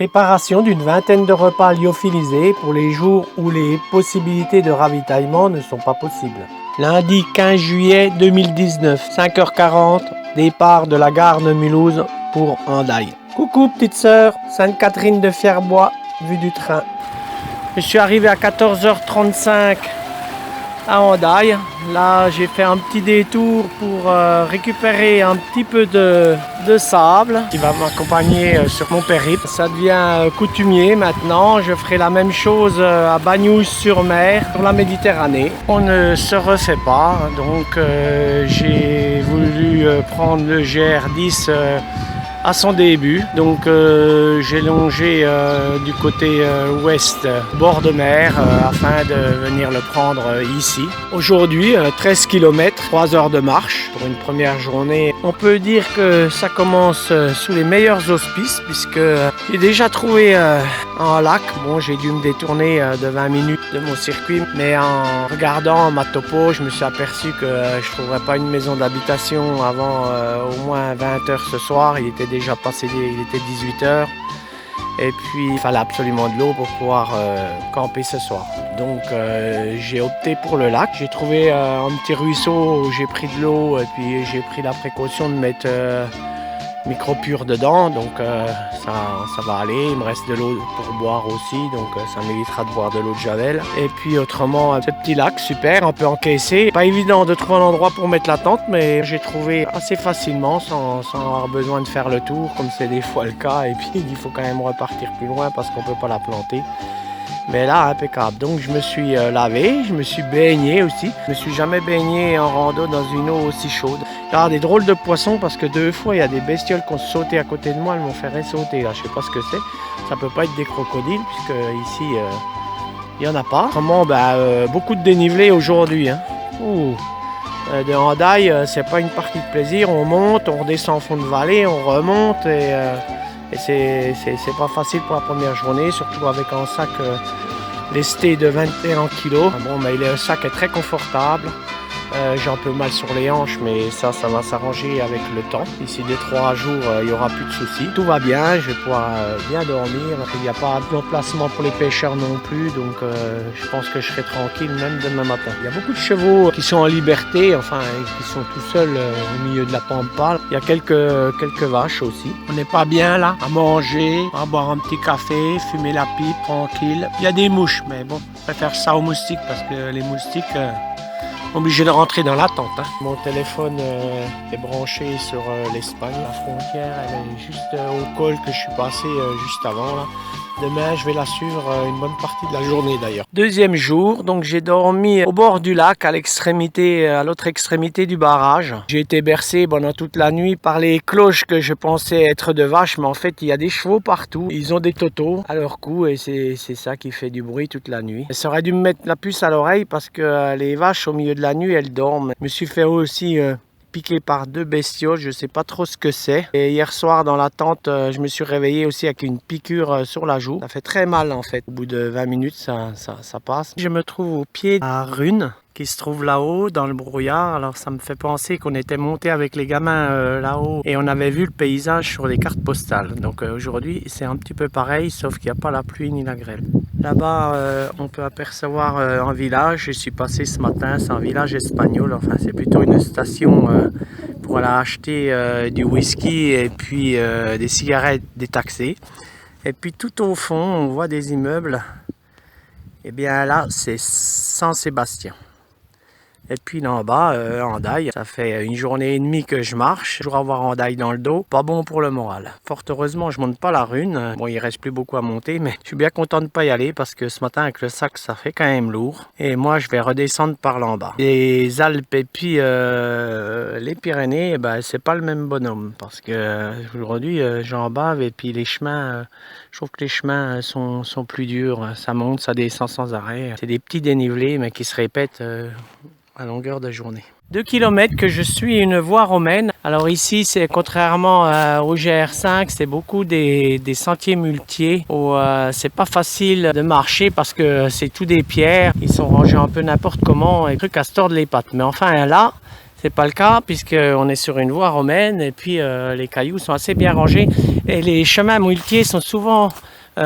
Préparation d'une vingtaine de repas lyophilisés pour les jours où les possibilités de ravitaillement ne sont pas possibles. Lundi 15 juillet 2019, 5h40, départ de la gare de Mulhouse pour Hendaye. Coucou petite sœur, Sainte-Catherine de Fierbois, vue du train. Je suis arrivé à 14h35 à Hendaye. Là, j'ai fait un petit détour pour récupérer un petit peu de sable qui va m'accompagner sur mon périple. Ça devient coutumier maintenant. Je ferai la même chose à Bagnoul-sur-Mer, sur la Méditerranée. On ne se refait pas, donc j'ai voulu prendre le GR10 à son début. Donc j'ai longé du côté ouest, bord de mer, afin de venir le prendre ici. Aujourd'hui, 13 km, 3 heures de marche pour une première journée. On peut dire que ça commence sous les meilleurs auspices, puisque j'ai déjà trouvé un lac. Bon, j'ai dû me détourner de 20 minutes de mon circuit, mais en regardant ma topo, je me suis aperçu que je ne trouverais pas une maison d'habitation avant au moins 20 heures ce soir. Il était déjà passé, il était 18 heures. Et puis il fallait absolument de l'eau pour pouvoir camper ce soir. Donc j'ai opté pour le lac. J'ai trouvé un petit ruisseau où j'ai pris de l'eau et puis j'ai pris la précaution de mettre micro-pur dedans. Donc ça va aller. Il me reste de l'eau pour boire aussi. Donc ça m'évitera de boire de l'eau de Javel. Et puis autrement, ce petit lac super, un peu encaissé. Pas évident de trouver un endroit pour mettre la tente, mais j'ai trouvé assez facilement sans avoir besoin de faire le tour, comme c'est des fois le cas. Et puis il faut quand même repartir plus loin parce qu'on ne peut pas la planter. Mais là, impeccable. Donc je me suis lavé, je me suis baigné aussi. Je me suis jamais baigné en rando dans une eau aussi chaude. Il y a des drôles de poissons parce que 2 fois, il y a des bestioles qui ont sauté à côté de moi. Elles m'ont fait ressauter. Là, je sais pas ce que c'est. Ça peut pas être des crocodiles puisque ici, il y en a pas. Vraiment, beaucoup de dénivelé aujourd'hui. Hein. De Hendaye, c'est pas une partie de plaisir. On monte, on redescend en fond de vallée, on remonte et c'est pas facile pour la première journée, surtout avec un sac lesté de 21 kg. Bon, mais le sac est très confortable. J'ai un peu mal sur les hanches, mais ça va s'arranger avec le temps. D'ici 2-3 jours, il n'y aura plus de soucis. Tout va bien, je vais pouvoir bien dormir. Il n'y a pas d'emplacement pour les pêcheurs non plus, donc je pense que je serai tranquille même demain matin. Il y a beaucoup de chevaux qui sont en liberté, enfin qui sont tout seuls au milieu de la pampa. Il y a quelques vaches aussi. On n'est pas bien là, à manger, à boire un petit café, fumer la pipe, tranquille. Il y a des mouches, mais bon, je préfère ça aux moustiques parce que les moustiques... obligé de rentrer dans la tente. Hein. Mon téléphone est branché sur l'Espagne. La frontière, elle est juste au col que je suis passé juste avant. Là. Demain, je vais la suivre une bonne partie de la journée d'ailleurs. Deuxième jour, donc j'ai dormi au bord du lac, à l'autre extrémité du barrage. J'ai été bercé pendant toute la nuit par les cloches que je pensais être de vaches, mais en fait, il y a des chevaux partout. Ils ont des totos à leur cou et c'est ça qui fait du bruit toute la nuit. Ça aurait dû me mettre la puce à l'oreille parce que les vaches, au milieu de la nuit, elles dorment. Je me suis fait aussi... piqué par 2 bestioles, je sais pas trop ce que c'est. Et hier soir dans la tente, je me suis réveillé aussi avec une piqûre sur la joue. Ça fait très mal en fait. Au bout de 20 minutes, ça passe. Je me trouve au pied de la Rune qui se trouve là-haut dans le brouillard. Alors ça me fait penser qu'on était monté avec les gamins là-haut et on avait vu le paysage sur les cartes postales. Donc aujourd'hui, c'est un petit peu pareil, sauf qu'il n'y a pas la pluie ni la grêle. Là-bas, on peut apercevoir un village. Je suis passé ce matin, c'est un village espagnol. Enfin, c'est plutôt une station pour aller acheter du whisky et puis des cigarettes détaxées. Et puis tout au fond, on voit des immeubles. Et bien là, c'est Saint-Sébastien. Et puis là en bas, Hendaye, ça fait 1 journée et demie que je marche. Toujours avoir Hendaye dans le dos, pas bon pour le moral. Fort heureusement, je monte pas la Rune. Bon, il reste plus beaucoup à monter, mais je suis bien content de ne pas y aller parce que ce matin avec le sac, ça fait quand même lourd. Et moi, je vais redescendre par là en bas. Les Alpes et puis les Pyrénées, c'est pas le même bonhomme parce que aujourd'hui, j'en bave et puis les chemins, je trouve que les chemins sont plus durs. Ça monte, ça descend sans arrêt. C'est des petits dénivelés, mais qui se répètent à longueur de journée. 2 km que je suis une voie romaine. Alors ici, c'est contrairement au GR5, c'est beaucoup des sentiers muletiers où c'est pas facile de marcher parce que c'est tout des pierres. Ils sont rangés un peu n'importe comment et trucs à se tordre les pattes. Mais enfin là, C'est pas le cas puisqu'on est sur une voie romaine et puis les cailloux sont assez bien rangés et les chemins muletiers sont souvent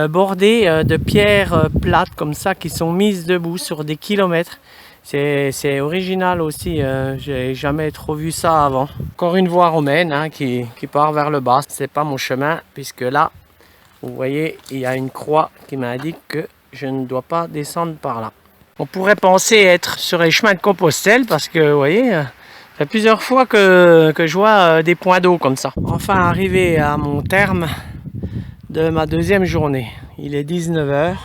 bordés de pierres plates comme ça qui sont mises debout sur des kilomètres. C'est original aussi, j'ai jamais trop vu ça avant. Encore une voie romaine hein, qui part vers le bas. C'est pas mon chemin puisque là, vous voyez, il y a une croix qui m'indique que je ne dois pas descendre par là. On pourrait penser être sur les chemins de Compostelle parce que, vous voyez, ça fait plusieurs fois que je vois des points d'eau comme ça. Enfin, arrivé à mon terme de ma deuxième journée. Il est 19 h.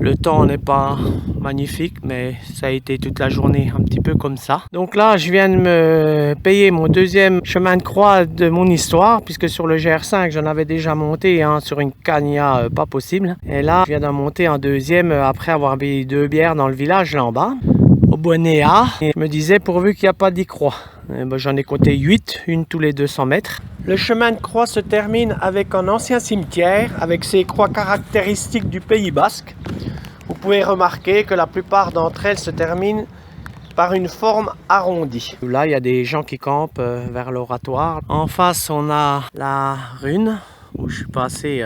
Le temps n'est pas magnifique, mais ça a été toute la journée un petit peu comme ça. Donc là, je viens de me payer mon deuxième chemin de croix de mon histoire, puisque sur le GR5, j'en avais déjà monté hein, sur une Cagna pas possible. Et là, je viens d'en monter un deuxième après avoir bu 2 bières dans le village là en bas, au Bonéa. Et je me disais, pourvu qu'il n'y a pas d'10 croix. Ben, j'en ai compté 8, une tous les 200 mètres. Le chemin de croix se termine avec un ancien cimetière, avec ses croix caractéristiques du Pays Basque. Vous pouvez remarquer que la plupart d'entre elles se terminent par une forme arrondie. Là, il y a des gens qui campent vers l'oratoire. En face, on a la rune, où je suis passé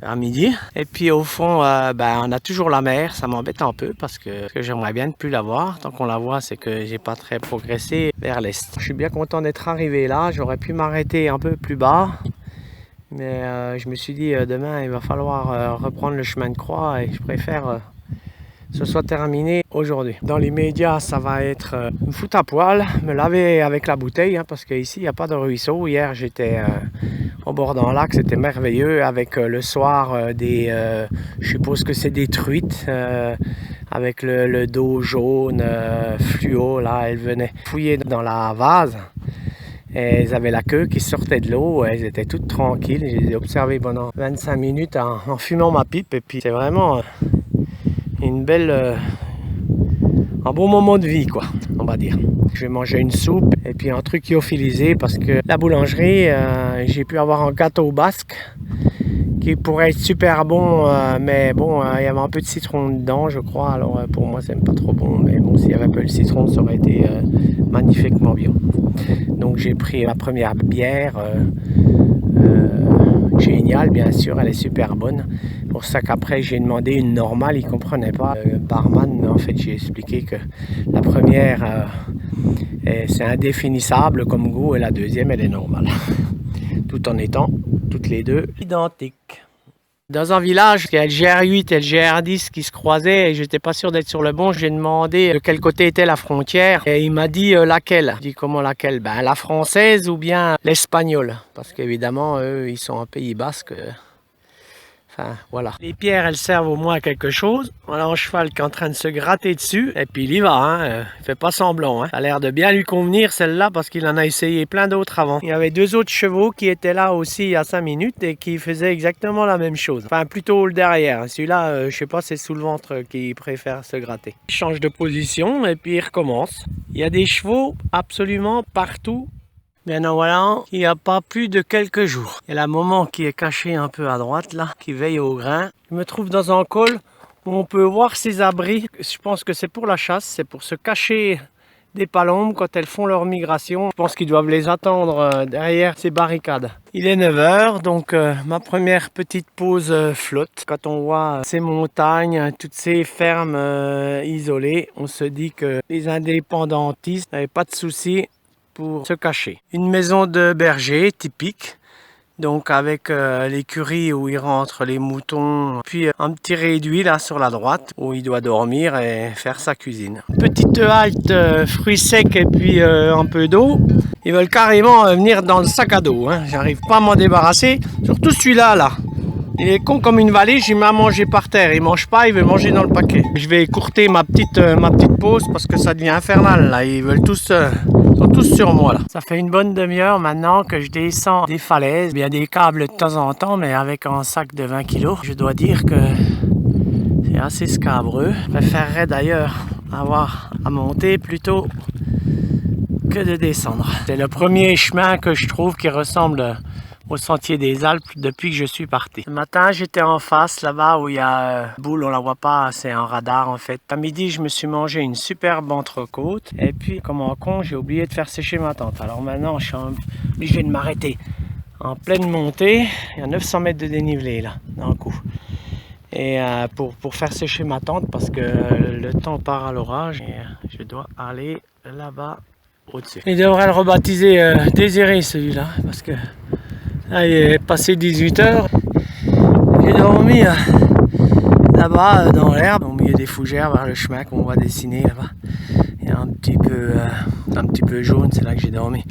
à midi. Et puis au fond, on a toujours la mer. Ça m'embête un peu parce que j'aimerais bien ne plus la voir. Tant qu'on la voit, c'est que j'ai pas très progressé vers l'est. Je suis bien content d'être arrivé là. J'aurais pu m'arrêter un peu plus bas. Mais je me suis dit, demain, il va falloir reprendre le chemin de croix et je préfère que ce soit terminé aujourd'hui. Dans l'immédiat, ça va être me foutre à poil, me laver avec la bouteille, hein, parce qu'ici, il n'y a pas de ruisseau. Hier, j'étais au bord d'un lac, c'était merveilleux, avec le soir je suppose que c'est des truites, avec le dos jaune, fluo, là, elles venaient fouiller dans la vase. Et elles avaient la queue qui sortait de l'eau, elles étaient toutes tranquilles. Je les ai observées pendant 25 minutes en fumant ma pipe. Et puis c'est vraiment une belle, un bon moment de vie, quoi, on va dire. Je vais manger une soupe et puis un truc lyophilisé parce que la boulangerie, j'ai pu avoir un gâteau basque qui pourrait être super bon, mais bon, il y avait un peu de citron dedans, je crois. Alors pour moi, c'est pas trop bon, mais bon, s'il y avait un peu de citron, ça aurait été magnifiquement bien. Donc j'ai pris ma première bière, géniale bien sûr, elle est super bonne. Pour ça qu'après j'ai demandé une normale, il ne comprenait pas, le barman, mais en fait j'ai expliqué que la première c'est indéfinissable comme goût et la deuxième elle est normale. Tout en étant toutes les deux identiques. Dans un village, il y a le GR8 et le GR10 qui se croisaient et j'étais pas sûr d'être sur le bon. J'ai demandé de quel côté était la frontière et il m'a dit laquelle. J'ai dit comment laquelle? Ben la française ou bien l'espagnole. Parce qu'évidemment, eux, ils sont en Pays Basque. Enfin, voilà. Les pierres, elles servent au moins à quelque chose. Voilà un cheval qui est en train de se gratter dessus. Et puis il y va, hein. Il fait pas semblant. Hein. Ça a l'air de bien lui convenir celle-là parce qu'il en a essayé plein d'autres avant. Il y avait 2 autres chevaux qui étaient là aussi il y a 5 minutes et qui faisaient exactement la même chose. Enfin, plutôt le derrière. Celui-là, je sais pas, c'est sous le ventre qu'il préfère se gratter. Il change de position et puis il recommence. Il y a des chevaux absolument partout. Bien en voilà, il n'y a pas plus de quelques jours. Il y a la maman qui est cachée un peu à droite là, qui veille au grain. Je me trouve dans un col où on peut voir ces abris. Je pense que c'est pour la chasse, c'est pour se cacher des palombes quand elles font leur migration. Je pense qu'ils doivent les attendre derrière ces barricades. Il est 9 h, donc ma première petite pause flotte. Quand on voit ces montagnes, toutes ces fermes isolées, on se dit que les indépendantistes n'avaient pas de soucis pour se cacher. Une maison de berger typique, donc avec l'écurie où il rentre les moutons, puis un petit réduit là sur la droite où il doit dormir et faire sa cuisine. Petite halte fruits secs et puis un peu d'eau. Ils veulent carrément venir dans le sac à dos, hein. J'arrive pas à m'en débarrasser, surtout celui-là là. Il est con comme une vallée, j'ai mis à manger par terre. Il mange pas, il veut manger dans le paquet. Je vais écourter ma petite pause parce que ça devient infernal là. Ils veulent tous, sont tous sur moi là. Ça fait une bonne demi-heure maintenant que je descends des falaises. Il y a des câbles de temps en temps, mais avec un sac de 20 kg. Je dois dire que c'est assez scabreux. Je préférerais d'ailleurs avoir à monter plutôt que de descendre. C'est le premier chemin que je trouve qui ressemble au sentier des Alpes depuis que je suis parti. Ce matin, j'étais en face, là-bas où il y a boule, on la voit pas, c'est un radar en fait. À midi, je me suis mangé une superbe entrecôte. Et puis, comme un con, j'ai oublié de faire sécher ma tente. Alors maintenant, je suis obligé de m'arrêter en pleine montée. Il y a 900 mètres de dénivelé là, d'un coup. Et pour faire sécher ma tente, parce que le temps part à l'orage, et je dois aller là-bas au-dessus. Il devrait le rebaptiser Désiré celui-là, parce que là il est passé 18 h. J'ai dormi là-bas dans l'herbe, au milieu des fougères, vers le chemin qu'on voit dessiner là-bas. Il y a un petit peu jaune, c'est là que j'ai dormi.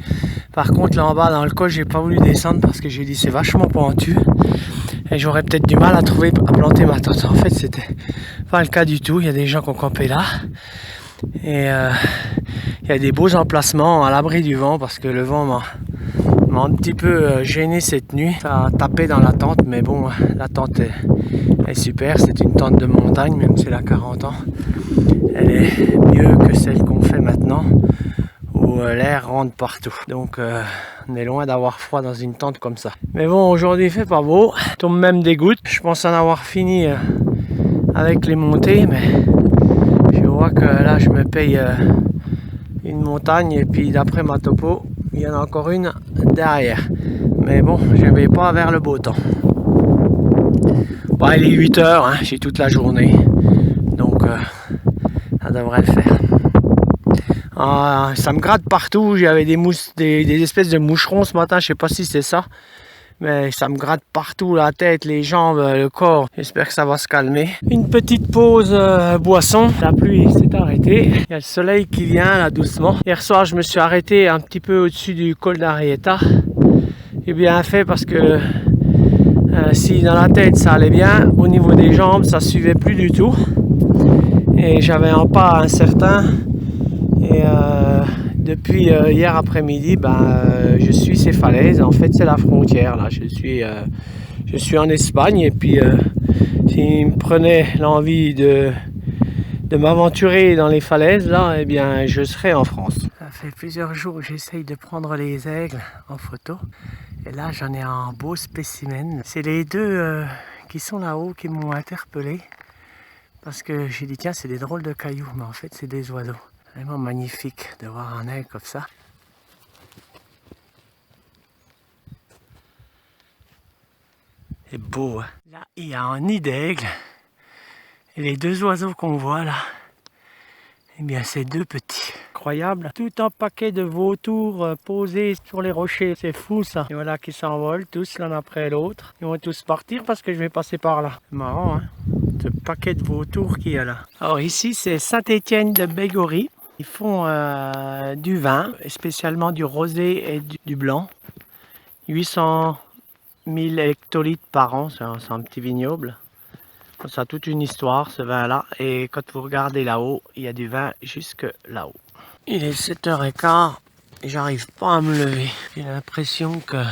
Par contre là en bas dans le col, j'ai pas voulu descendre parce que j'ai dit c'est vachement pentu. Et j'aurais peut-être du mal à planter ma tente. En fait, c'était pas le cas du tout. Il y a des gens qui ont campé là. Et il y a des beaux emplacements à l'abri du vent parce que le vent m'a un petit peu gêné cette nuit. Ça a tapé dans la tente, mais bon, la tente est super. C'est une tente de montagne, même si elle a 40 ans. Elle est mieux que celle qu'on fait maintenant, où l'air rentre partout. Donc on est loin d'avoir froid dans une tente comme ça. Mais bon, aujourd'hui il fait pas beau, il tombe même des gouttes. Je pense en avoir fini avec les montées, mais je vois que là je me paye une montagne et puis d'après ma topo, il y en a encore une derrière. Mais bon, je ne vais pas vers le beau temps. Bon, il est 8 h, hein, j'ai toute la journée, donc ça devrait le faire. Ça me gratte partout, j'avais des espèces de moucherons ce matin, je sais pas si c'est ça, mais ça me gratte partout, la tête, les jambes, le corps. J'espère que ça va se calmer. Une petite pause boisson, la pluie s'est arrêtée, il y a le soleil qui vient là doucement. Hier soir je me suis arrêté un petit peu au-dessus du col d'Arietta. J'ai bien fait parce que si dans la tête ça allait bien, au niveau des jambes ça suivait plus du tout. Et j'avais un pas incertain. Et depuis hier après-midi, je suis ces falaises. En fait, c'est la frontière. Là, je suis en Espagne. Et puis, s'il me prenait l'envie de m'aventurer dans les falaises, là, eh bien, je serais en France. Ça fait plusieurs jours que j'essaye de prendre les aigles en photo. Et là, j'en ai un beau spécimen. C'est les deux qui sont là-haut qui m'ont interpellé. Parce que j'ai dit, tiens, c'est des drôles de cailloux. Mais en fait, c'est des oiseaux. Vraiment magnifique de voir un aigle comme ça. C'est beau, hein? Là, il y a un nid d'aigle. Et les deux oiseaux qu'on voit là, eh bien, c'est deux petits. Incroyable. Tout un paquet de vautours posés sur les rochers. C'est fou, ça. Et voilà qui s'envolent tous l'un après l'autre. Ils vont tous partir parce que je vais passer par là. C'est marrant, hein? Ce paquet de vautours qu'il y a là. Alors ici, c'est Saint-Étienne de Bégorry. Ils font du vin, spécialement du rosé et du blanc. 800 000 hectolitres par an, c'est un petit vignoble. Ça a toute une histoire ce vin-là. Et quand vous regardez là-haut, il y a du vin jusque là-haut. Il est 7 h 15 et j'arrive pas à me lever. J'ai l'impression que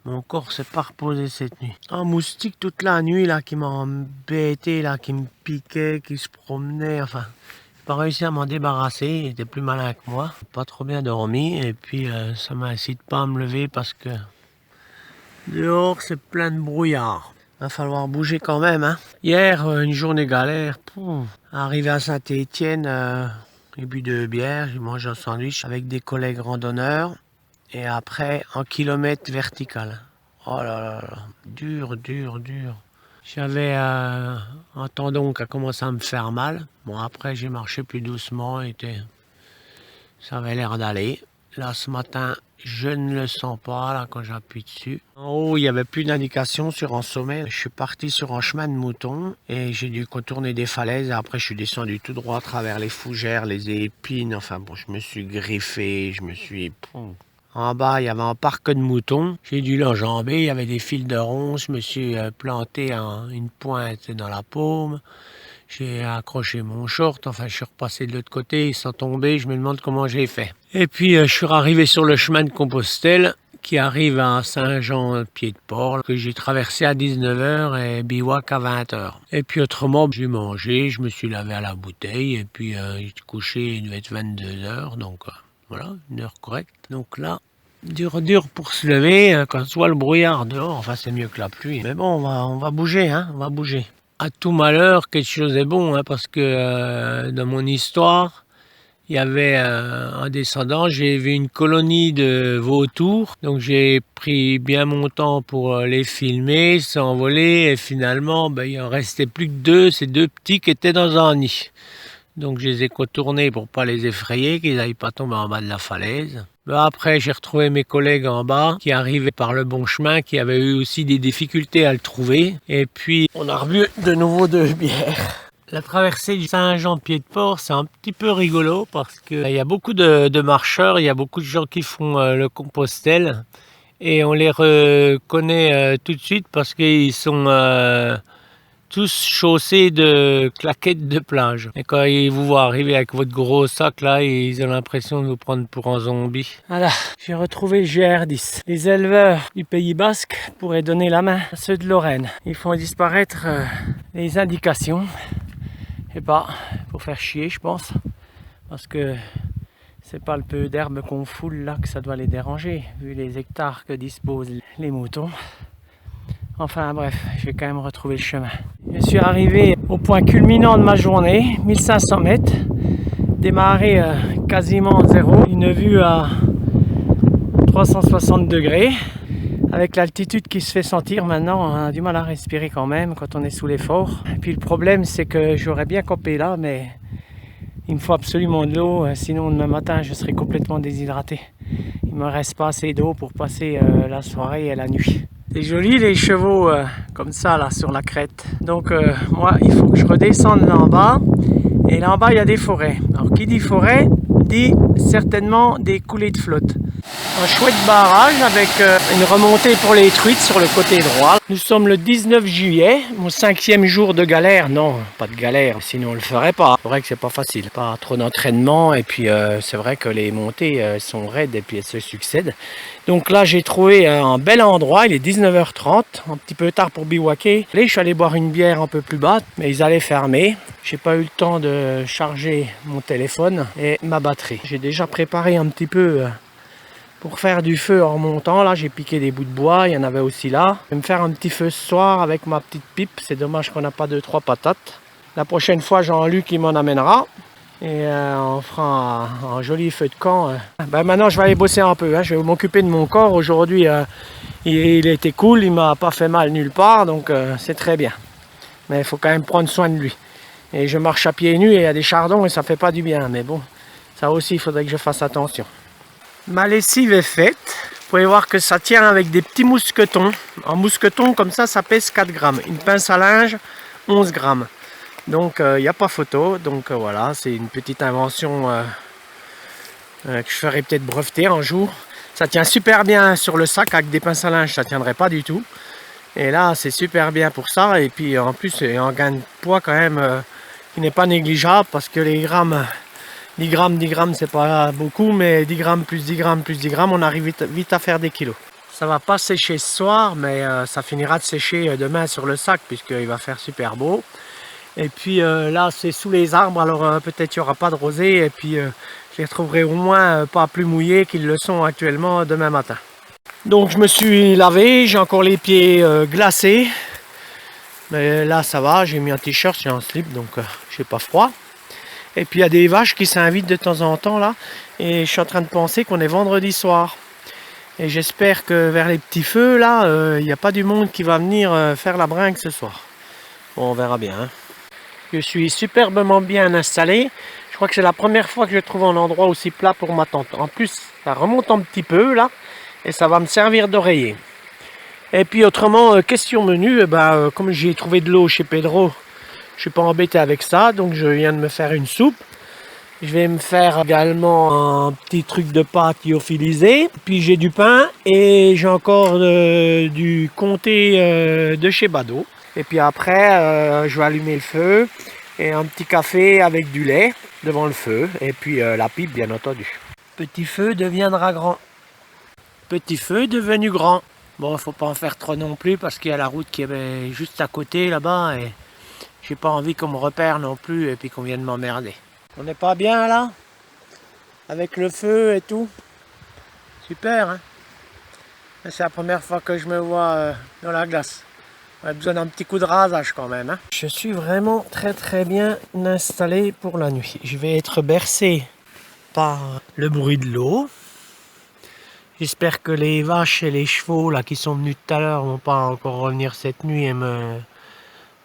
mon corps s'est pas reposé cette nuit. Un moustique toute la nuit là qui m'a embêté, là, qui me piquait, qui se promenait, enfin... Pas réussi à m'en débarrasser, il était plus malin que moi, pas trop bien dormi et puis ça m'incite pas à me lever parce que dehors c'est plein de brouillard. Va falloir bouger quand même, hein. Hier une journée galère, arrivé à Saint-Étienne, j'ai bu 2 bières, j'ai mangé un sandwich avec des collègues randonneurs et après 1 kilomètre vertical. Oh là là là, dur. J'avais un tendon qui a commencé à me faire mal. Bon, après, j'ai marché plus doucement et ça avait l'air d'aller. Là, ce matin, je ne le sens pas là quand j'appuie dessus. En haut, il n'y avait plus d'indication sur un sommet. Je suis parti sur un chemin de mouton et j'ai dû contourner des falaises. Et après, je suis descendu tout droit à travers les fougères, les épines. Enfin bon, je me suis griffé, En bas, il y avait un parc de moutons. J'ai dû l'enjamber. Il y avait des fils de ronces. Je me suis planté une pointe dans la paume. J'ai accroché mon short. Enfin, je suis repassé de l'autre côté sans tomber. Je me demande comment j'ai fait. Et puis, je suis arrivé sur le chemin de Compostelle qui arrive à Saint-Jean-Pied-de-Port, que j'ai traversé à 19 h et bivouac à 20 h. Et puis, autrement, j'ai mangé. Je me suis lavé à la bouteille. Et puis, j'ai couché, il devait être 22 h. Donc, voilà, une heure correcte. Donc là, Dur pour se lever quand on voit le brouillard dehors. Enfin, c'est mieux que la pluie. Mais bon, on va bouger, hein, on va bouger. À tout malheur, quelque chose est bon, hein, parce que dans mon histoire, il y avait un descendant, j'ai vu une colonie de vautours, donc j'ai pris bien mon temps pour les filmer, s'envoler, et finalement, il en restait plus que deux, ces deux petits qui étaient dans un nid. Donc je les ai contournés pour pas les effrayer, qu'ils n'aillent pas tomber en bas de la falaise. Après, j'ai retrouvé mes collègues en bas, qui arrivaient par le bon chemin, qui avaient eu aussi des difficultés à le trouver. Et puis, on a rebu de nouveau 2 bières. La traversée du Saint-Jean-Pied-de-Port, c'est un petit peu rigolo parce qu'il y a beaucoup de marcheurs, il y a beaucoup de gens qui font le Compostelle et on les reconnaît tout de suite parce qu'ils sont tous chaussés de claquettes de plage. Et quand ils vous voient arriver avec votre gros sac là, ils ont l'impression de vous prendre pour un zombie. Voilà, j'ai retrouvé le GR10. Les éleveurs du Pays Basque pourraient donner la main à ceux de Lorraine. Ils font disparaître les indications. Et pour faire chier, je pense, parce que c'est pas le peu d'herbe qu'on foule là que ça doit les déranger, vu les hectares que disposent les moutons. Enfin bref, je vais quand même retrouver le chemin. Je suis arrivé au point culminant de ma journée, 1500 mètres, démarré quasiment zéro, une vue à 360 degrés. Avec l'altitude qui se fait sentir maintenant, on a du mal à respirer quand même quand on est sous l'effort. Et puis le problème, c'est que j'aurais bien campé là, mais il me faut absolument de l'eau, sinon demain matin je serai complètement déshydraté. Il me reste pas assez d'eau pour passer la soirée et la nuit. C'est joli les chevaux comme ça là sur la crête. Donc moi, il faut que je redescende là en bas. Et là en bas, il y a des forêts. Alors qui dit forêt, dit certainement des coulées de flotte. Un chouette barrage avec une remontée pour les truites sur le côté droit. Nous sommes le 19 juillet, mon 5e jour de galère. Non, pas de galère, sinon on le ferait pas. C'est vrai que c'est pas facile, pas trop d'entraînement et puis c'est vrai que les montées sont raides et puis elles se succèdent. Donc là j'ai trouvé un bel endroit, il est 19h30, un petit peu tard pour bivouaquer. Allez, je suis allé boire une bière un peu plus bas, mais ils allaient fermer. J'ai pas eu le temps de charger mon téléphone et ma batterie. J'ai déjà préparé un petit peu pour faire du feu en remontant. Là j'ai piqué des bouts de bois, il y en avait aussi là. Je vais me faire un petit feu ce soir avec ma petite pipe. C'est dommage qu'on n'a pas 2-3 patates. La prochaine fois Jean-Luc il m'en amènera. Et on fera un joli feu de camp. Maintenant je vais aller bosser un peu, hein. Je vais m'occuper de mon corps. Aujourd'hui il était cool, il m'a pas fait mal nulle part, donc c'est très bien. Mais il faut quand même prendre soin de lui. Et je marche à pieds nus et il y a des chardons et ça fait pas du bien. Mais bon, ça aussi il faudrait que je fasse attention. Ma lessive est faite. Vous pouvez voir que ça tient avec des petits mousquetons. En mousqueton comme ça pèse 4 grammes. Une pince à linge, 11 grammes. Donc il n'y a pas photo. Donc voilà, c'est une petite invention que je ferai peut-être breveter un jour. Ça tient super bien sur le sac. Avec des pinces à linge, ça ne tiendrait pas du tout. Et là, c'est super bien pour ça. Et puis en plus, c'est un gain de poids quand même qui n'est pas négligeable parce que les grammes... 10 grammes, c'est pas beaucoup, mais 10 grammes plus 10 grammes plus 10 grammes, on arrive vite à faire des kilos. Ça va pas sécher ce soir, mais ça finira de sécher demain sur le sac, puisqu'il va faire super beau. Et puis là, c'est sous les arbres, alors peut-être il n'y aura pas de rosée, et puis je les retrouverai au moins pas plus mouillés qu'ils le sont actuellement demain matin. Donc je me suis lavé, j'ai encore les pieds glacés. Mais là, ça va, j'ai mis un t-shirt, j'ai un slip, donc j'ai pas froid. Et puis il y a des vaches qui s'invitent de temps en temps là. Et je suis en train de penser qu'on est vendredi soir. Et j'espère que vers les petits feux là, il n'y a pas du monde qui va venir faire la bringue ce soir. Bon, on verra bien. Hein. Je suis superbement bien installé. Je crois que c'est la première fois que je trouve un endroit aussi plat pour ma tente. En plus, ça remonte un petit peu là. Et ça va me servir d'oreiller. Et puis autrement, question menu, comme j'ai trouvé de l'eau chez Pedro, je suis pas embêté avec ça, donc je viens de me faire une soupe. Je vais me faire également un petit truc de pâte lyophilisée. Puis j'ai du pain et j'ai encore du comté de chez Bado. Et puis après, je vais allumer le feu et un petit café avec du lait devant le feu. Et puis la pipe, bien entendu. Petit feu deviendra grand. Petit feu devenu grand. Bon, faut pas en faire trop non plus parce qu'il y a la route qui est juste à côté là-bas et j'ai pas envie qu'on me repère non plus et puis qu'on vienne m'emmerder. On n'est pas bien là? Avec le feu et tout? Super, hein? C'est la première fois que je me vois dans la glace. On a besoin d'un petit coup de rasage quand même. Hein. Je suis vraiment très bien installé pour la nuit. Je vais être bercé par le bruit de l'eau. J'espère que les vaches et les chevaux là qui sont venus tout à l'heure vont pas encore revenir cette nuit et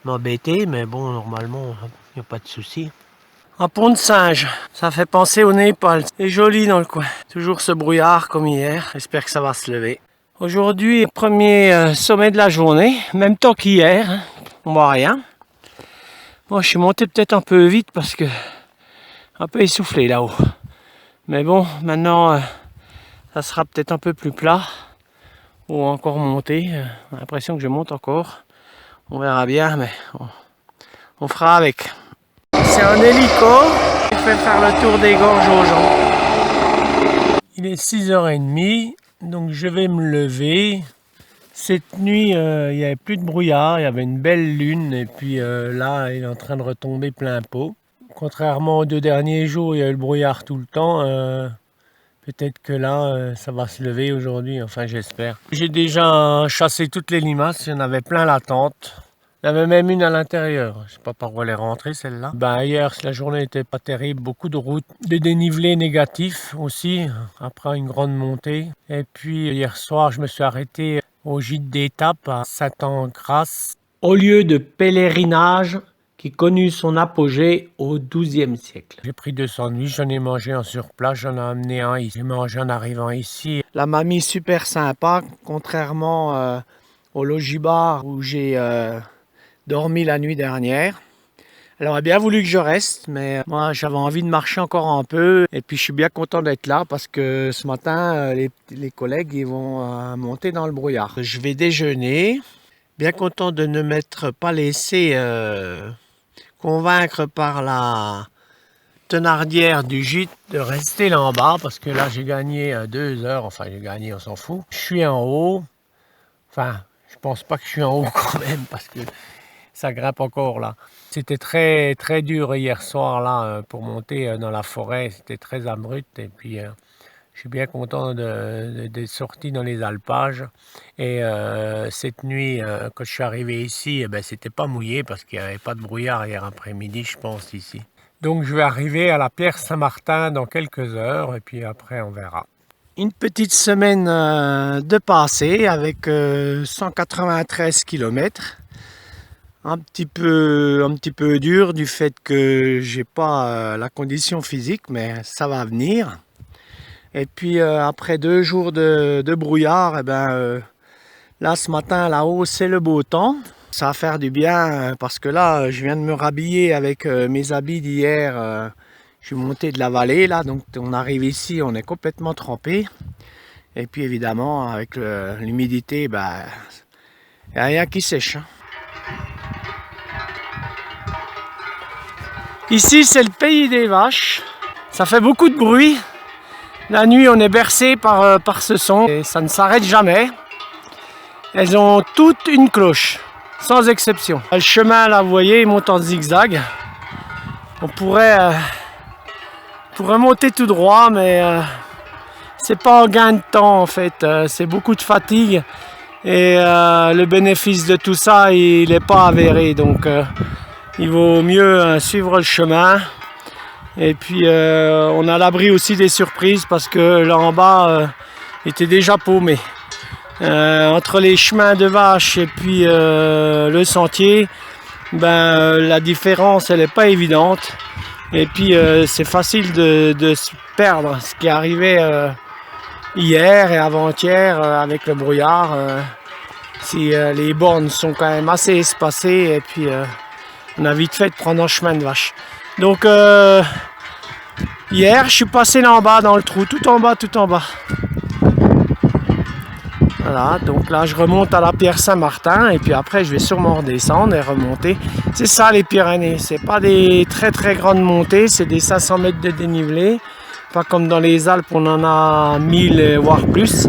m'embêter, mais bon, normalement, il n'y a pas de souci. Un pont de singe, ça fait penser au Népal. C'est joli dans le coin. Toujours ce brouillard comme hier. J'espère que ça va se lever. Aujourd'hui, premier sommet de la journée, même temps qu'hier. Hein. On voit rien. Moi, je suis monté peut-être un peu vite parce que un peu essoufflé là-haut. Mais bon, maintenant, ça sera peut-être un peu plus plat ou encore monter. J'ai l'impression que je monte encore. On verra bien, mais on fera avec. C'est un hélico qui fait faire le tour des gorges aux gens. Il est 6h30, donc je vais me lever. Cette nuit, il n'y avait plus de brouillard, il y avait une belle lune, et puis là, il est en train de retomber plein pot. Contrairement aux 2 derniers jours, il y a eu le brouillard tout le temps. Peut-être que là, ça va se lever aujourd'hui, enfin j'espère. J'ai déjà chassé toutes les limaces, il y en avait plein la tente. Il y en avait même une à l'intérieur, je sais pas par où elle est rentrée celle-là. Hier, la journée n'était pas terrible, beaucoup de routes, des dénivelés négatifs aussi, après une grande montée. Et puis hier soir, je me suis arrêté au gîte d'étape à Saint-Ancras, au lieu de pèlerinage qui connut son apogée au XIIe siècle. J'ai pris 2 sandwichs, j'en ai mangé un sur place, j'en ai amené un ici. J'ai mangé en arrivant ici. La mamie super sympa, contrairement au logis-bar où j'ai dormi la nuit dernière. Elle aurait bien voulu que je reste, mais moi j'avais envie de marcher encore un peu. Et puis je suis bien content d'être là parce que ce matin, les collègues ils vont monter dans le brouillard. Je vais déjeuner. Bien content de ne m'être pas laissé convaincre par la tenardière du gîte de rester là en bas parce que là j'ai gagné 2 heures, enfin j'ai gagné, on s'en fout. Je suis en haut, enfin je pense pas que je suis en haut quand même parce que ça grimpe encore là. C'était très dur hier soir là pour monter dans la forêt, c'était très abrupt et puis je suis bien content d'être sorti dans les alpages. Et cette nuit, quand je suis arrivé ici, c'était pas mouillé parce qu'il n'y avait pas de brouillard hier après-midi, je pense, ici. Donc je vais arriver à la Pierre Saint-Martin dans quelques heures et puis après on verra. Une petite semaine de passé avec 193 km. Un petit peu dur du fait que j'ai pas la condition physique, mais ça va venir. Et puis après 2 jours de brouillard, là ce matin là-haut c'est le beau temps. Ça va faire du bien parce que là je viens de me rhabiller avec mes habits d'hier. Je suis monté de la vallée là, donc on arrive ici, on est complètement trempé. Et puis évidemment avec l'humidité, il n'y a rien qui sèche. Hein. Ici c'est le pays des vaches, ça fait beaucoup de bruit. La nuit, on est bercé par ce son et ça ne s'arrête jamais. Elles ont toutes une cloche, sans exception. Le chemin, là, vous voyez, il monte en zigzag. On pourrait monter tout droit, mais c'est pas en gain de temps, en fait. C'est beaucoup de fatigue et le bénéfice de tout ça, il n'est pas avéré. Donc, il vaut mieux suivre le chemin. Et puis on a à l'abri aussi des surprises parce que là en bas était déjà paumé. Entre les chemins de vaches et puis le sentier, la différence elle n'est pas évidente. Et puis c'est facile de se perdre, ce qui est arrivé hier et avant-hier avec le brouillard. Si les bornes sont quand même assez espacées et puis on a vite fait de prendre un chemin de vache. Donc hier, je suis passé là en bas dans le trou, tout en bas. Voilà, donc là je remonte à la Pierre Saint-Martin et puis après je vais sûrement redescendre et remonter. C'est ça les Pyrénées, c'est pas des très grandes montées, c'est des 500 mètres de dénivelé. Pas comme dans les Alpes, on en a 1000 voire plus,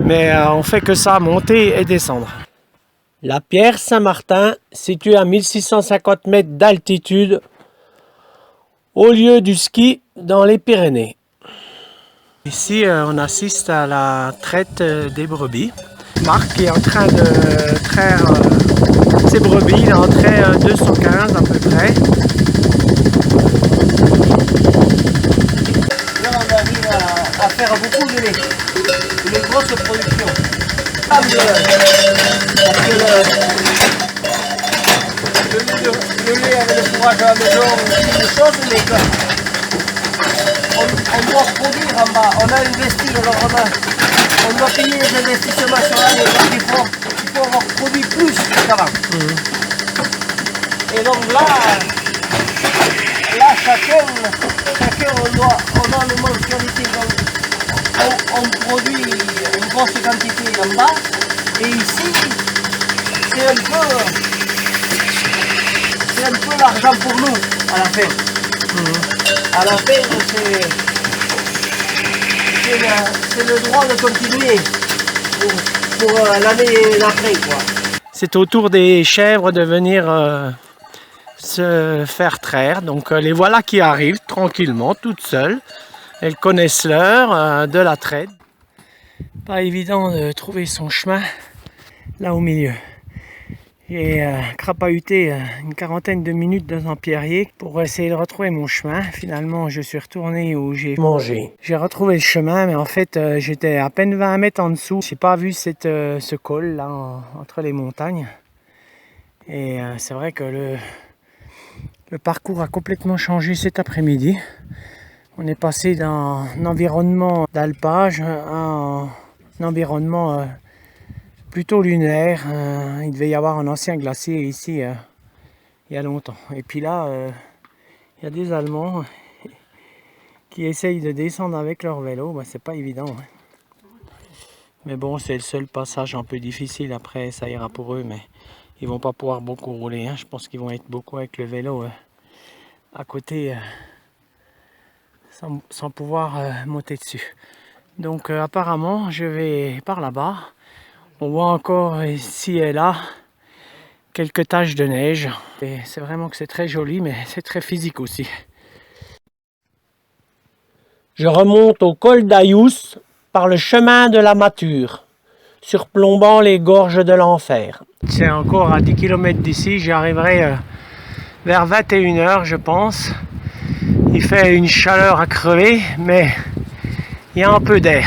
mais on fait que ça, monter et descendre. La Pierre Saint-Martin, située à 1650 mètres d'altitude, au lieu du ski dans les Pyrénées. Ici, on assiste à la traite des brebis. Marc est en train de traire ses brebis. Il en trait 215 à peu près. Là, on arrive à faire beaucoup de lait. Une grosse production. Parce que le lait avec le fourrage à la maison, c'est une chose, mais on doit produire en bas. On a investi, alors on doit payer les investissements sur l'année. Donc il faut avoir produit plus qu'avant. Et donc là chacun on a une mensualité. Donc on produit une grosse quantité en bas. Et ici, c'est un peu l'argent pour nous à la fin. À la fin, c'est le droit de continuer pour l'année d'après, quoi. C'est au tour des chèvres de venir se faire traire. Donc les voilà qui arrivent tranquillement, toutes seules. Elles connaissent l'heure de la traite. Pas évident de trouver son chemin là au milieu. J'ai crapahuté une quarantaine de minutes dans un pierrier pour essayer de retrouver mon chemin. Finalement, je suis retourné où j'ai mangé. J'ai retrouvé le chemin, mais en fait, j'étais à peine 20 mètres en dessous. J'ai pas vu ce col là entre les montagnes. Et c'est vrai que le parcours a complètement changé cet après-midi. On est passé d'un environnement d'alpage à un environnement plutôt lunaire. Il devait y avoir un ancien glacier ici il y a longtemps. Et puis là, il y a des Allemands qui essayent de descendre avec leur vélo. Ben, c'est pas évident. Hein. Mais bon, c'est le seul passage un peu difficile. Après, ça ira pour eux, mais ils vont pas pouvoir beaucoup rouler. Hein. Je pense qu'ils vont être beaucoup avec le vélo à côté sans pouvoir monter dessus. Donc apparemment, je vais par là-bas. On voit encore ici et là quelques taches de neige. Et c'est vraiment que c'est très joli, mais c'est très physique aussi. Je remonte au col d'Aïous par le chemin de la Mature, surplombant les gorges de l'enfer. C'est encore à 10 km d'ici, j'y arriverai vers 21 h je pense. Il fait une chaleur à crever, mais il y a un peu d'air.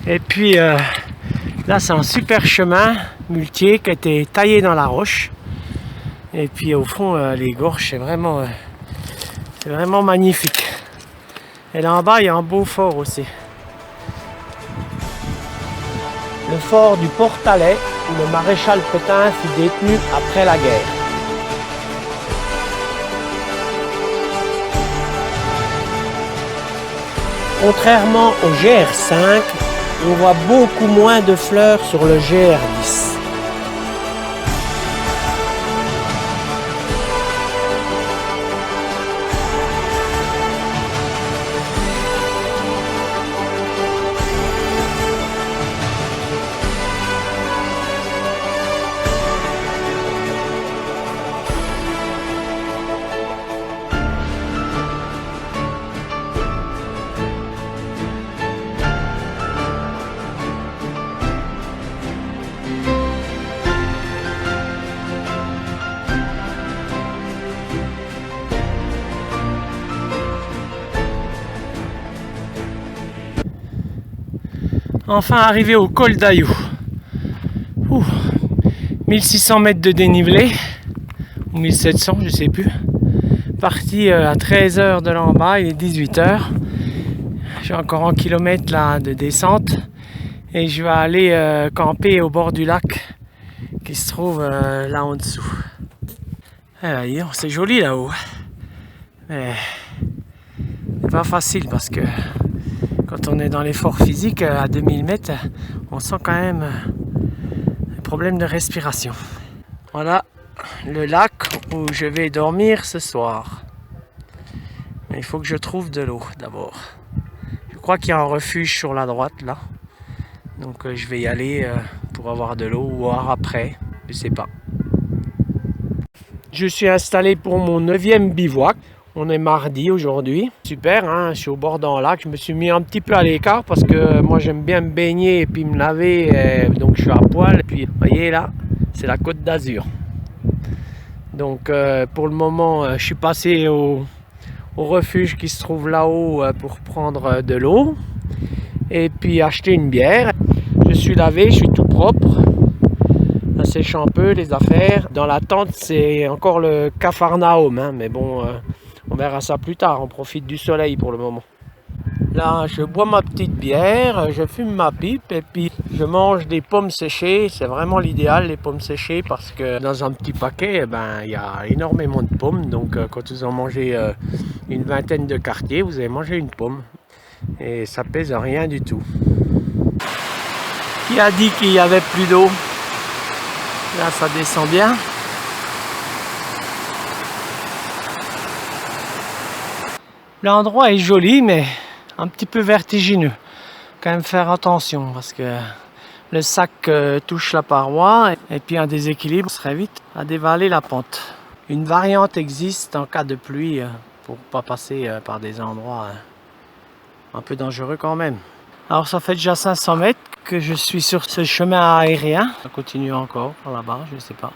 Et puis là, c'est un super chemin muletier qui a été taillé dans la roche. Et puis au fond, les gorges, c'est vraiment magnifique. Et là en bas, il y a un beau fort aussi. Le fort du Portalet, où le maréchal Pétain fut détenu après la guerre. Contrairement au GR5, on voit beaucoup moins de fleurs sur le GR10. Enfin arrivé au col d'Aïous. 1600 mètres de dénivelé, ou 1700, je sais plus. Parti à 13 h de là en bas, il est 18 h. J'ai encore 1 kilomètre là de descente et je vais aller camper au bord du lac qui se trouve là en dessous. C'est joli là-haut, mais c'est pas facile parce que quand on est dans l'effort physique à 2000 mètres, on sent quand même un problème de respiration. Voilà le lac où je vais dormir ce soir. Mais il faut que je trouve de l'eau d'abord. Je crois qu'il y a un refuge sur la droite là. Donc je vais y aller pour avoir de l'eau ou voir après, je sais pas. Je suis installé pour mon 9e bivouac On est mardi aujourd'hui. Super, hein, je suis au bord d'un lac. Je me suis mis un petit peu à l'écart parce que moi j'aime bien me baigner et puis me laver. Donc je suis à poil. Et puis vous voyez là, c'est la Côte d'Azur. Donc pour le moment, je suis passé au refuge qui se trouve là-haut pour prendre de l'eau. Et puis acheter une bière. Je suis lavé, je suis tout propre. Ça sèche un peu les affaires. Dans la tente, c'est encore le Capharnaüm, hein, mais bon... on verra ça plus tard, on profite du soleil pour le moment. Là, je bois ma petite bière, je fume ma pipe et puis je mange des pommes séchées. C'est vraiment l'idéal, les pommes séchées, parce que dans un petit paquet, il y a énormément de pommes. Donc quand vous en mangez une vingtaine de quartiers, vous allez manger une pomme. Et ça pèse rien du tout. Qui a dit qu'il n'y avait plus d'eau? Là, ça descend bien. L'endroit est joli, mais un petit peu vertigineux. Quand même faire attention parce que le sac touche la paroi et puis un déséquilibre serait vite à dévaler la pente. Une variante existe en cas de pluie pour pas passer par des endroits un peu dangereux quand même. Alors ça fait déjà 500 mètres que je suis sur ce chemin aérien. Ça continue encore par là-bas, je ne sais pas.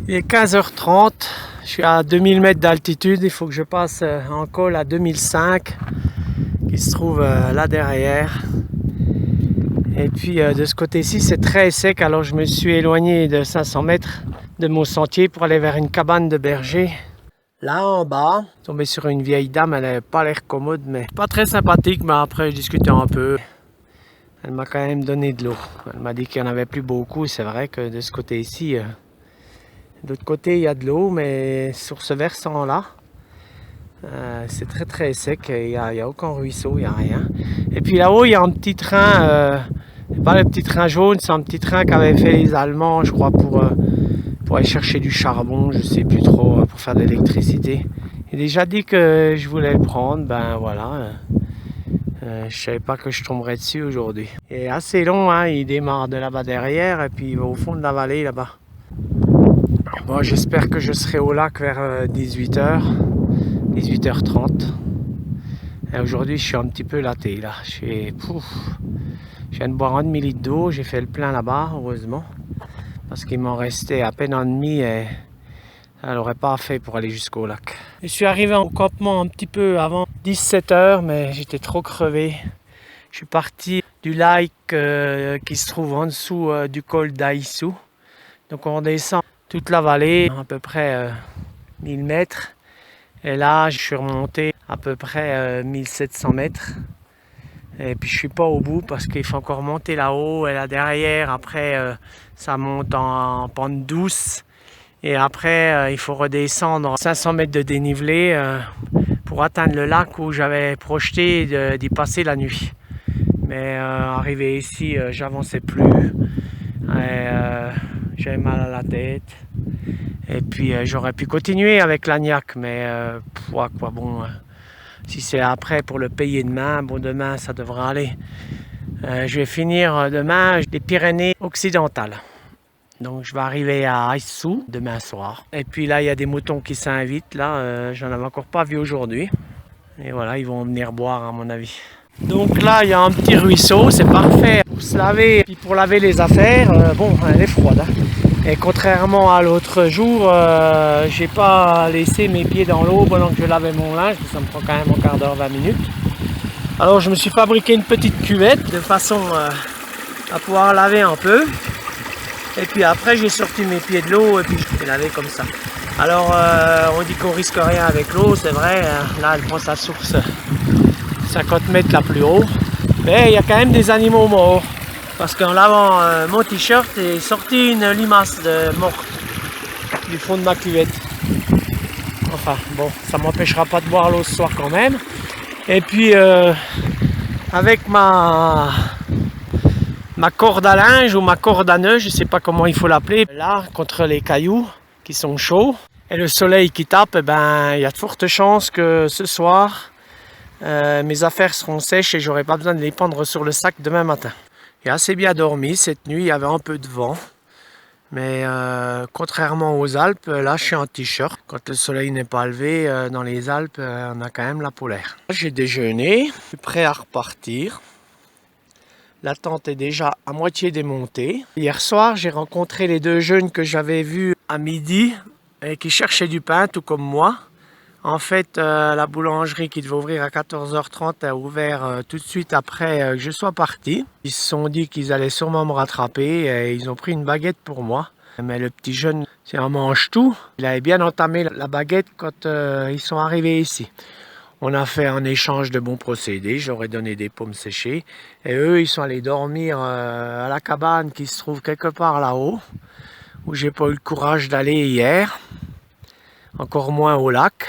Il est 15h30, je suis à 2000 mètres d'altitude, il faut que je passe un col à 2005 qui se trouve là derrière. Et puis de ce côté-ci c'est très sec, alors je me suis éloigné de 500 mètres de mon sentier pour aller vers une cabane de berger. Là en bas, tombé sur une vieille dame, elle n'avait pas l'air commode, mais pas très sympathique, mais après je discutais un peu. Elle m'a quand même donné de l'eau, elle m'a dit qu'il n'y en avait plus beaucoup, c'est vrai que de ce côté-ci... de l'autre côté, il y a de l'eau, mais sur ce versant-là, c'est très très sec. Il n'y a aucun ruisseau, il n'y a rien. Et puis là-haut, il y a un petit train, pas le petit train jaune, c'est un petit train qu'avaient fait les Allemands, je crois, pour aller chercher du charbon, je ne sais plus trop, pour faire de l'électricité. J'ai déjà dit que je voulais le prendre, ben voilà. Je ne savais pas que je tomberais dessus aujourd'hui. Il est assez long, hein, il démarre de là-bas derrière et puis il va au fond de la vallée là-bas. Bon, j'espère que je serai au lac vers 18h, 18h30. Et aujourd'hui, je suis un petit peu laté là. Je viens de boire un demi-litre d'eau, j'ai fait le plein là-bas, heureusement. Parce qu'il m'en restait à peine un demi et ça n'aurait pas fait pour aller jusqu'au lac. Je suis arrivé au campement un petit peu avant 17h, mais j'étais trop crevé. Je suis parti du lac qui se trouve en dessous du col d'Aïssou. Donc on descend toute la vallée, à peu près 1000 mètres. Et là, je suis remonté à peu près 1700 mètres. Et puis je suis pas au bout parce qu'il faut encore monter là-haut. Et là derrière, après, ça monte en pente douce. Et après, il faut redescendre 500 mètres de dénivelé pour atteindre le lac où j'avais projeté d'y passer la nuit. Mais arrivé ici, j'avançais plus. J'avais mal à la tête. Et puis j'aurais pu continuer avec l'agnac, mais quoi bon, si c'est après pour le payer demain, bon demain ça devra aller. Je vais finir demain les Pyrénées occidentales. Donc je vais arriver à Aïssou demain soir. Et puis là il y a des moutons qui s'invitent, là j'en avais encore pas vu aujourd'hui. Et voilà, ils vont venir boire à mon avis. Donc là il y a un petit ruisseau, c'est parfait pour se laver. Puis pour laver les affaires, bon elle est froide. Hein. Et contrairement à l'autre jour, j'ai pas laissé mes pieds dans l'eau pendant que je lavais mon linge, ça me prend quand même un quart d'heure, 20 minutes. Alors je me suis fabriqué une petite cuvette de façon à pouvoir laver un peu. Et puis après j'ai sorti mes pieds de l'eau et puis je les lavé comme ça. Alors on dit qu'on risque rien avec l'eau, c'est vrai, hein, là elle prend sa source 50 mètres là plus haut. Mais il y a quand même des animaux morts. Parce qu'en lavant mon t-shirt est sorti une limace morte du fond de ma cuvette. Enfin bon, ça m'empêchera pas de boire l'eau ce soir quand même. Et puis avec ma corde à linge ou ma corde à nœud, je sais pas comment il faut l'appeler, là contre les cailloux qui sont chauds et le soleil qui tape, eh ben, il y a de fortes chances que ce soir mes affaires seront sèches et j'aurai pas besoin de les pendre sur le sac demain matin. J'ai assez bien dormi cette nuit, il y avait un peu de vent. Mais contrairement aux Alpes, là je suis en t-shirt. Quand le soleil n'est pas levé, dans les Alpes, on a quand même la polaire. J'ai déjeuné, je suis prêt à repartir. La tente est déjà à moitié démontée. Hier soir, j'ai rencontré les deux jeunes que j'avais vus à midi et qui cherchaient du pain, tout comme moi. En fait, la boulangerie qui devait ouvrir à 14h30 a ouvert tout de suite après que je sois parti. Ils se sont dit qu'ils allaient sûrement me rattraper et ils ont pris une baguette pour moi. Mais le petit jeune, c'est un mange-tout. Il avait bien entamé la baguette quand ils sont arrivés ici. On a fait un échange de bons procédés. Je leur ai donné des pommes séchées. Et eux, ils sont allés dormir à la cabane qui se trouve quelque part là-haut, où j'ai pas eu le courage d'aller hier. Encore moins au lac.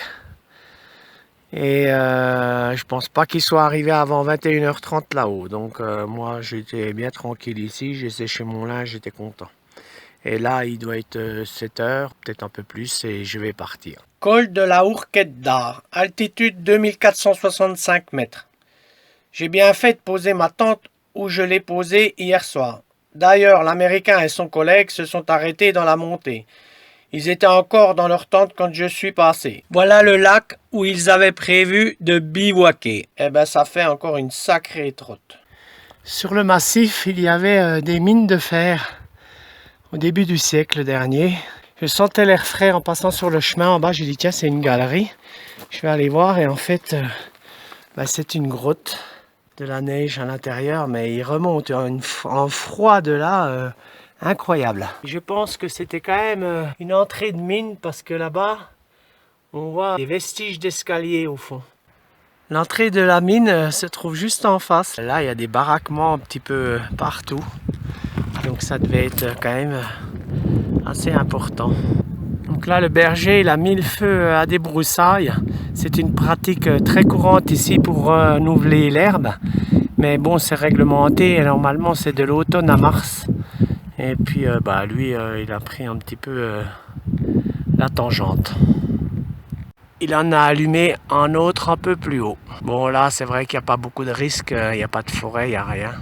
Et je pense pas qu'ils soient arrivés avant 21h30 là-haut. Donc moi j'étais bien tranquille ici, j'ai séché mon linge, j'étais content. Et là il doit être 7h, peut-être un peu plus, et je vais partir. Col de la Hourquette d'Ar, altitude 2465 mètres. J'ai bien fait de poser ma tente où je l'ai posée hier soir. D'ailleurs, l'Américain et son collègue se sont arrêtés dans la montée. Ils étaient encore dans leur tente quand je suis passé. Voilà le lac où ils avaient prévu de bivouaquer. Eh ben, ça fait encore une sacrée trotte. Sur le massif, il y avait des mines de fer au début du siècle dernier. Je sentais l'air frais en passant sur le chemin. En bas, j'ai dit tiens, c'est une galerie. Je vais aller voir et en fait, c'est une grotte. De la neige à l'intérieur, mais il remonte en froid de là. Incroyable. Je pense que c'était quand même une entrée de mine parce que là-bas, on voit des vestiges d'escalier au fond. L'entrée de la mine se trouve juste en face. Là, il y a des baraquements un petit peu partout. Donc ça devait être quand même assez important. Donc là, le berger, il a mis le feu à des broussailles. C'est une pratique très courante ici pour renouveler l'herbe. Mais bon, c'est réglementé et normalement, c'est de l'automne à mars. Et puis lui, il a pris un petit peu la tangente. Il en a allumé un autre un peu plus haut. Bon là, c'est vrai qu'il n'y a pas beaucoup de risques, il n'y a pas de forêt, il n'y a rien.